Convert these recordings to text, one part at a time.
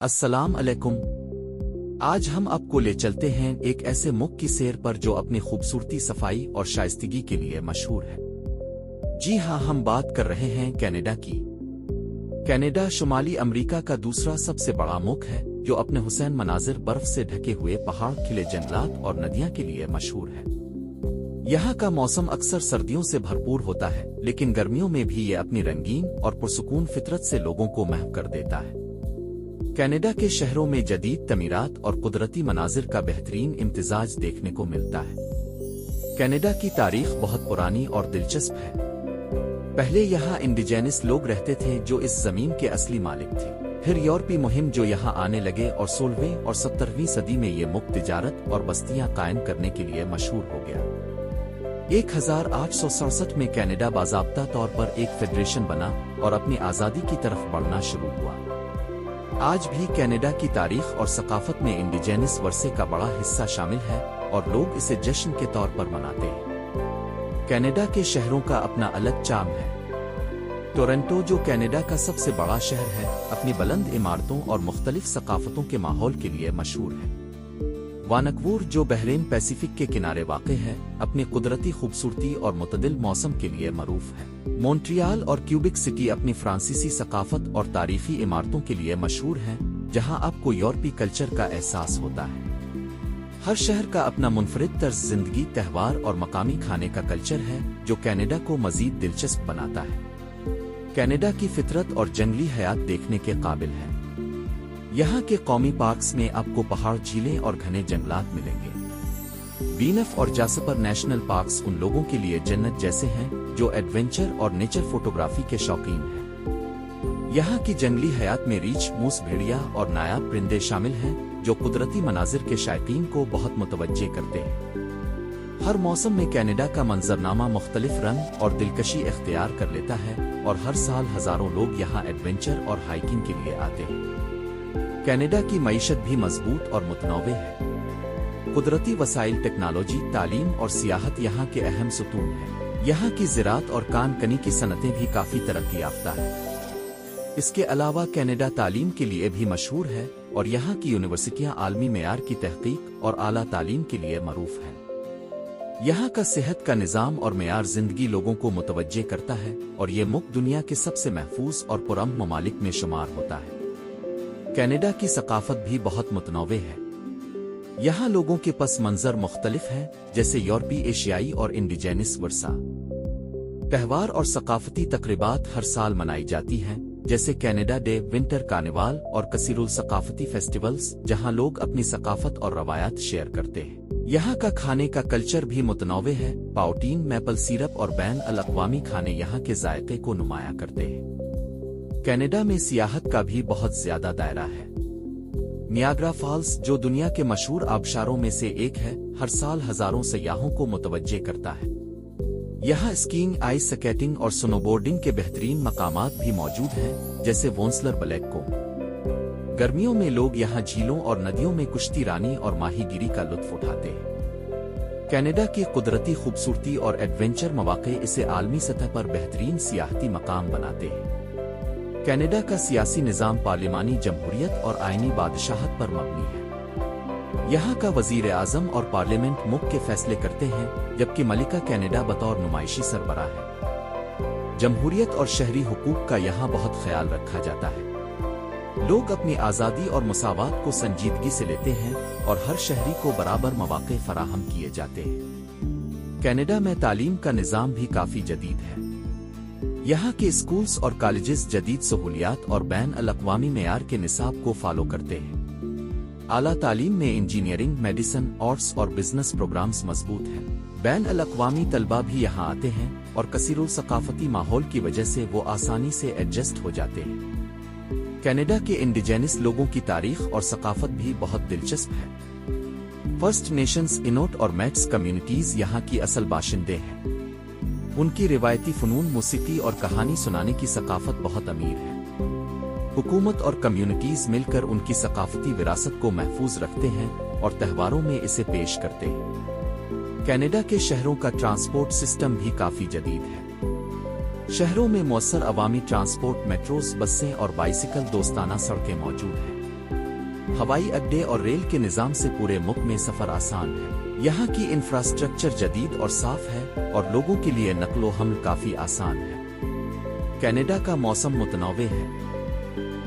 अस्सलाम अलैकुम। आज हम आपको ले चलते हैं एक ऐसे मुल्क की सैर पर जो अपनी खूबसूरती, सफाई और शाइस्तगी के लिए मशहूर है। जी हाँ, हम बात कर रहे हैं कनाडा की। कनाडा शुमाली अमेरिका का दूसरा सबसे बड़ा मुल्क है जो अपने हुसैन मनाजिर, बर्फ से ढके हुए पहाड़, खिले जंगलात और नदियां के लिए मशहूर है। यहाँ का मौसम अक्सर सर्दियों से भरपूर होता है, लेकिन गर्मियों में भी ये अपनी रंगीन और पुरसुकून फितरत से लोगों को महव कर देता है। कनाडा के शहरों में जदीद तमीरात और कुदरती मनाजिर का बेहतरीन इम्तिजाज देखने को मिलता है। कनाडा की तारीख बहुत पुरानी और दिलचस्प है। पहले यहाँ इंडिजेनस लोग रहते थे जो इस जमीन के असली मालिक थे। फिर यूरोपीय मुहिम जो यहाँ आने लगे और 16वीं और 17वीं सदी में ये मुक्त तिजारत और बस्तियां कायम करने के लिए मशहूर हो गया। 1867 में कनाडा बाज़ाब्ता तौर पर एक फेडरेशन बना और अपनी आज़ादी की तरफ बढ़ना शुरू हुआ। आज भी कनाडा की तारीख और सकाफत में इंडिजेनस वर्से का बड़ा हिस्सा शामिल है और लोग इसे जश्न के तौर पर मनाते हैं। कनाडा के शहरों का अपना अलग चार्म है। टोरंटो, जो कनाडा का सबसे बड़ा शहर है, अपनी बुलंद इमारतों और मुख्तलिफ सकाफतों के माहौल के लिए मशहूर है। वानकूवर, जो बहरीन पैसिफिक के किनारे वाक़ है, अपनी कुदरती खूबसूरती और मुतदिल मौसम के लिए मरूफ है। मॉन्ट्रियल और क्यूबिक सिटी अपनी फ्रांसीसी सकाफत और तारीखी इमारतों के लिए मशहूर हैं, जहां आपको यूरोपीय कल्चर का एहसास होता है। हर शहर का अपना मुनफरिद तर्ज जिंदगी, त्यौहार और मकामी खाने का कल्चर है जो कनाडा को मजीद दिलचस्प बनाता है। कनाडा की फितरत और जंगली हयात देखने के काबिल है। यहाँ के कौमी पार्क्स में आपको पहाड़, झीलें और घने जंगलात मिलेंगे। बीनफ और जासपर नेशनल पार्क्स उन लोगों के लिए जन्नत जैसे हैं जो एडवेंचर और नेचर फोटोग्राफी के शौकीन हैं। यहाँ की जंगली हयात में रीछ, मूस, भेड़िया और नायाब परिंदे शामिल हैं जो कुदरती मनाजिर के शायकीन को बहुत मुतवज्जे करते हैं। हर मौसम में कनाडा का मंजरनामा मुख्तलिफ रंग और दिलकशी इख्तियार कर लेता है और हर साल हजारों लोग यहाँ एडवेंचर और हाइकिंग के लिए आते हैं। कनाडा की मईशत भी मजबूत और मुतनव्वे है। कुदरती वसाइल, टेक्नोलॉजी, तालीम और सियाहत यहाँ के अहम सुतून हैं। यहाँ की ज़राअत और कान-कनी की सनतें भी काफ़ी तरक्की याफ्ता है। इसके अलावा कनाडा तालीम के लिए भी मशहूर है और यहाँ की यूनिवर्सिटियाँ आलमी मेयार की तहकीक और आला तालीम के लिए मरूफ हैं। यहाँ का सेहत का निज़ाम और मेयार ज़िंदगी लोगों को मुतवज्जे करता है और ये मुल्क दुनिया के सबसे महफूज और पुरअमन ममालिक में शुमार होता है। कनाडा की सकाफत भी बहुत मुतनव्वे है। यहाँ लोगों के पस मंजर मुख्तलिफ हैं, जैसे यूरोपीय, एशियाई और इंडिजेनस वर्सा। त्यौहार और सकाफती तकरीबात हर साल मनाई जाती हैं, जैसे कनाडा डे, विंटर कार्निवाल और कसीरुल सकाफती फेस्टिवल्स, जहाँ लोग अपनी सकाफत और रवायात शेयर करते हैं। यहाँ का खाने का कल्चर भी मुतनव्वे है। पाउटीन, मैपल सिरप और बैन अल अक़वामी खाने यहाँ के जायके को नुमाया करते हैं। कनाडा में सियाहत का भी बहुत ज्यादा दायरा है। नियाग्रा फॉल्स, जो दुनिया के मशहूर आबशारों में से एक है, हर साल हजारों सयाहों को मुतवज्जे करता है। यहाँ स्कीइंग, आइस स्केटिंग और स्नोबोर्डिंग के बेहतरीन मकामात भी मौजूद हैं, जैसे वोंसलर ब्लैक को। गर्मियों में लोग यहाँ झीलों और नदियों में कुश्ती रानी और माहीगीरी का लुत्फ उठाते हैं। कनाडा की कुदरती खूबसूरती और एडवेंचर मौक़े इसे आलमी सतह पर बेहतरीन सियाहती मकाम बनाते हैं। कनाडा का सियासी निज़ाम पार्लिमानी जमहूरियत और आईनी बादशाहत पर मबनी है। यहाँ का वज़ीर आज़म और पार्लियामेंट मुल्क के फैसले करते हैं, जबकि मलिका कनाडा बतौर नुमाइशी सरबराह है। जमहूरियत और शहरी हुकूक का यहाँ बहुत ख्याल रखा जाता है। लोग अपनी आज़ादी और मसावात को संजीदगी से लेते हैं और हर शहरी को बराबर मौक़े फराहम किए जाते हैं। कनाडा में तालीम का निज़ाम भी काफ़ी जदीद है। यहाँ के स्कूल्स और कॉलेजेस जदीद सहूलियात और बैन अल अक़वामी मेयार के निसाब को फॉलो करते हैं। आला तालीम में इंजीनियरिंग, मेडिसिन, आर्ट्स और बिजनेस प्रोग्राम्स मजबूत हैं। बैन अल अक़वामी तलबा भी यहाँ आते हैं और कसीरुल सकाफती माहौल की वजह से वो आसानी से एडजस्ट हो जाते हैं। कनाडा के इंडिजेनस लोगों की तारीख और सकाफत भी बहुत दिलचस्प है। फर्स्ट नेशंस, इनोट और मैट्स कम्युनिटीज यहाँ की असल बाशिंदे हैं। उनकी रिवायती फ़नून, मौसीकी और कहानी सुनाने की सकाफत बहुत अमीर है। हुकूमत और कम्युनिटीज मिलकर उनकी सकाफती विरासत को महफूज रखते हैं और त्योहारों में इसे पेश करते हैं। कनाडा के शहरों का ट्रांसपोर्ट सिस्टम भी काफ़ी जदीद है। शहरों में मौसर अवामी ट्रांसपोर्ट, मेट्रोस, बसें और बाइसिकल दोस्ताना सड़कें मौजूद हैं। हवाई अड्डे और रेल के निज़ाम से पूरे मुल्क में सफ़र आसान है। यहाँ की इंफ्रास्ट्रक्चर जदीद और साफ है और लोगों के लिए नक्लो हमल काफ़ी आसान है। कनाडा का मौसम मुतनव्वे है।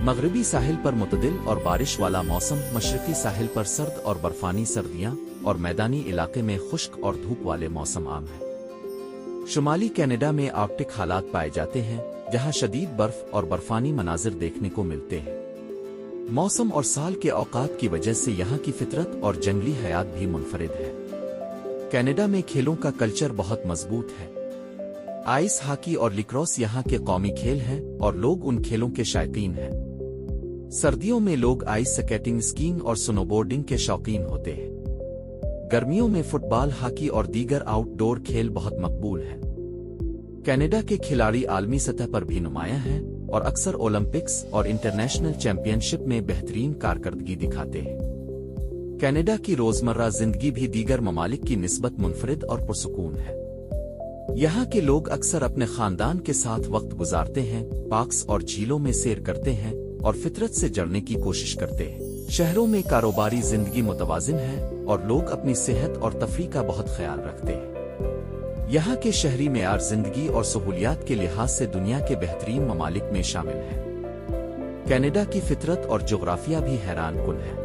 मगरबी साहिल पर मुतदिल और बारिश वाला मौसम, मशरकी साहिल पर सर्द और बर्फानी सर्दियाँ और मैदानी इलाके में खुश्क और धूप वाले मौसम आम है। शुमाली कनाडा में आर्कटिक हालात पाए जाते हैं, जहाँ शदीद बर्फ और बर्फानी मनाजिर देखने को मिलते हैं। मौसम और साल के औकात की वजह से यहाँ की फितरत और जंगली हयात भी मुनफरिद है। कनाडा में खेलों का कल्चर बहुत मजबूत है। आइस हॉकी और लिक्रोस यहाँ के कौमी खेल हैं और लोग उन खेलों के शायकीन हैं। सर्दियों में लोग आइस स्केटिंग, स्कीइंग और स्नोबोर्डिंग के शौकीन होते हैं। गर्मियों में फुटबॉल, हॉकी और दीगर आउटडोर खेल बहुत मकबूल हैं। कनाडा के खिलाड़ी आलमी सतह पर भी नुमायां हैं और अक्सर ओलंपिक्स और इंटरनेशनल चैंपियनशिप में बेहतरीन कारकर्दगी दिखाते हैं। कनाडा की रोजमर्रा जिंदगी भी दीगर ममालिक की निस्बत मुनफरिद और पुरसुकून है। यहाँ के लोग अक्सर अपने खानदान के साथ वक्त गुजारते हैं, पार्क्स और झीलों में सैर करते हैं और फितरत से जुड़ने की कोशिश करते हैं। शहरों में कारोबारी जिंदगी मुतवाजिन है और लोग अपनी सेहत और तफरीह का बहुत ख्याल रखते हैं। यहाँ के शहरी मेयार जिंदगी और सहूलियात के लिहाज से दुनिया के बेहतरीन ममालिक में शामिल है। कनाडा की फितरत और जोग्राफिया भी हैरान कुन है।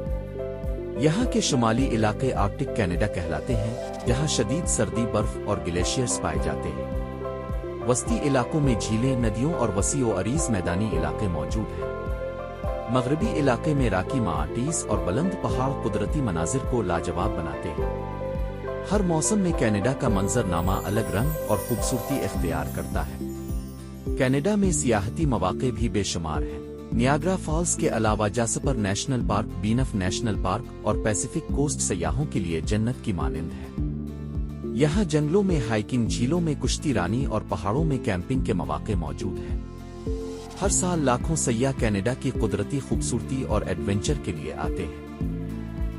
यहाँ के शुमाली इलाके आर्कटिक कनाडा कहलाते हैं, जहाँ शदीद सर्दी, बर्फ और ग्लेशियर्स पाए जाते हैं। वस्ती इलाकों में झीलें, नदियों और वसी व अरीज मैदानी इलाके मौजूद हैं। मगरबी इलाके में राकी माउंटेन्स और बुलंद पहाड़ कुदरती मनाजिर को लाजवाब बनाते हैं। हर मौसम में कनाडा का मंजरनामा अलग रंग और खूबसूरती इख्तियार करता है। कनाडा में सियाहती मौक़े भी बेशुमार हैं। नियाग्रा फॉल्स के अलावा Jasper National Park, Banff National Park और पैसिफिक कोस्ट सयाहों के लिए जन्नत की मानिंद है। यहाँ जंगलों में हाइकिंग, झीलों में कुश्ती रानी और पहाड़ों में कैंपिंग के मौक़े मौजूद हैं। हर साल लाखों सय्याह कनाडा की कुदरती खूबसूरती और एडवेंचर के लिए आते हैं।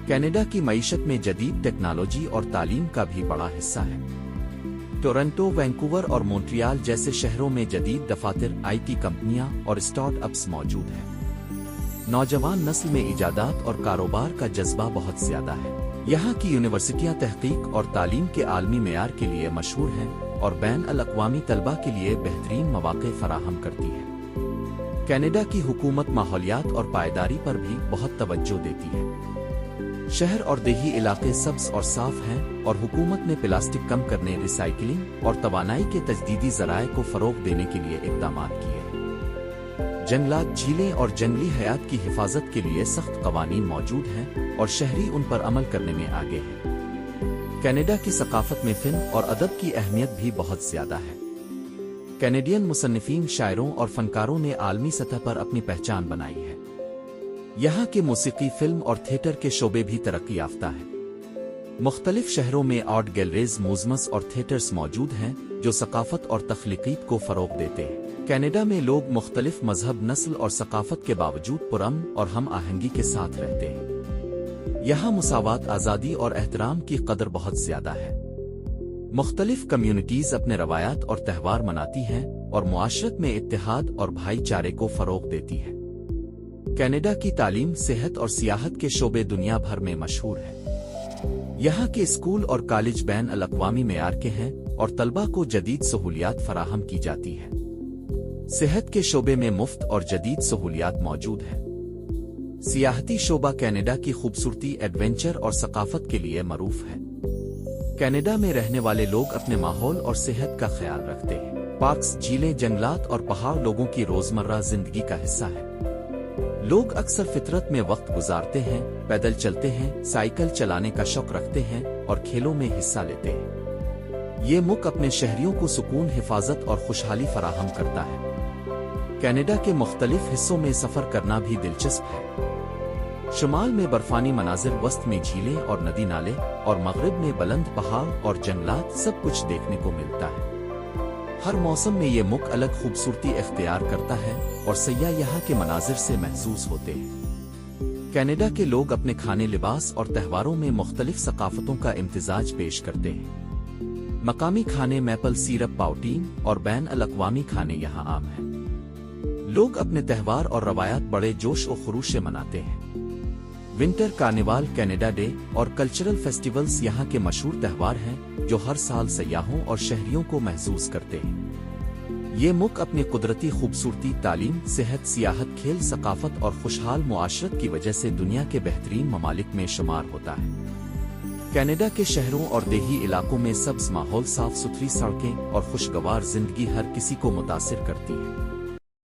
कनाडा की मईशत में जदीद टेक्नोलॉजी और तालीम का भी बड़ा हिस्सा है। टोरंटो, वैंकूवर और मॉन्ट्रियल जैसे शहरों में जदीद दफातर, IT कंपनियां और स्टार्टअप्स मौजूद हैं। नौजवान नस्ल में इजादात और कारोबार का जज्बा बहुत ज्यादा है। यहाँ की यूनिवर्सिटियां तहकीक और तालीम के आलमी मेयार के लिए मशहूर हैं और बैन अल अक़वामी तलबा के लिए बेहतरीन मौक़े फराहम करती है। कनाडा की हुकूमत माहौलियात और पायदारी पर भी बहुत तवज्जो देती है। शहर और देही इलाके सब्ज और साफ हैं और हुकूमत ने प्लास्टिक कम करने, रिसाइकिलिंग और तवानाई के तजदीदी ज़राए को फ़रोग़ देने के लिए इक़दामात किए। जंगलात, झीलें और जंगली हयात की हिफाजत के लिए सख्त क़वानीन मौजूद हैं और शहरी उन पर अमल करने में आगे हैं। कनाडा की सकाफ़त में फ़िल्म और अदब की अहमियत भी बहुत ज़्यादा है। कैनेडियन मुसन्निफ़ीन, शायरों और फ़नकारों ने आलमी सतह पर अपनी पहचान बनाई है। यहाँ के मूसीकी, फिल्म और थिएटर के शोबे भी तरक्की याफ्ता है। मुख्तलिफ शहरों में आर्ट गैलरीज, म्यूज़ियम्स और थिएटर्स मौजूद हैं जो सकाफत और तख्लीक़ीत को फ़रोग़ देते हैं। कनाडा में लोग मुख्तलिफ मजहब, नस्ल और सकाफत के बावजूद पुरअमन और हम आहंगी के साथ रहते हैं। यहाँ मुसावात, आज़ादी और एहतराम की कदर बहुत ज़्यादा है। मुख्तलिफ कम्युनिटीज़ अपने रवायात और त्यौहार मनाती हैं और मुआशरत में इत्तेहाद और भाईचारे को फ़रोग़ देती है। कनाडा की तालीम, सेहत और सियाहत के शोबे दुनिया भर में मशहूर हैं। यहाँ के स्कूल और कॉलेज बैन अल अक़वामी मेयार के हैं और तलबा को जदीद सहूलियात फराहम की जाती है। सेहत के शोबे में मुफ्त और जदीद सहूलियात मौजूद हैं। सियाहती शोबा कनाडा की खूबसूरती, एडवेंचर और सकाफत के लिए मरूफ है। कनाडा में रहने वाले लोग अपने माहौल और सेहत का ख्याल रखते हैं। पार्क्स, झीलें, जंगलात और पहाड़ लोगों की रोजमर्रा जिंदगी का हिस्सा है। लोग अक्सर फितरत में वक्त गुजारते हैं, पैदल चलते हैं, साइकिल चलाने का शौक रखते हैं और खेलों में हिस्सा लेते हैं। ये मुल्क अपने शहरियों को सुकून, हिफाजत और खुशहाली फराहम करता है। कनाडा के मुख्तलिफ हिस्सों में सफर करना भी दिलचस्प है। शुमाल में बर्फानी मनाजिर, वस्त में झीलें और नदी नाले और मगरिब में बुलंद पहाड़ और जंगलात, सब कुछ देखने को मिलता है। हर मौसम में ये मुल्क अलग खूबसूरती इख्तियार करता है और सय्याह यहाँ के मनाजिर से महसूस होते हैं। कनाडा के लोग अपने खाने, लिबास और त्योहारों में मुख्तलिफ सकाफतों का इम्तिजाज पेश करते हैं। मकामी खाने, मैपल सीरप, पाउटीन और बैन अल अक़वामी खाने यहाँ आम हैं। लोग अपने त्यौहार और रवायात बड़े जोश और खरूश से मनाते हैं। ونٹر کارنیوال، کینیڈا ڈے اور کلچرل فیسٹیولز یہاں کے مشہور تہوار ہیں جو ہر سال سیاحوں اور شہریوں کو محظوظ کرتے ہیں۔ یہ ملک اپنی قدرتی خوبصورتی، تعلیم، صحت، سیاحت، کھیل، ثقافت اور خوشحال معاشرت کی وجہ سے دنیا کے بہترین ممالک میں شمار ہوتا ہے۔ کینیڈا کے شہروں اور دیہی علاقوں میں سبز ماحول، صاف ستھری سڑکیں اور خوشگوار زندگی ہر کسی کو متاثر کرتی ہے۔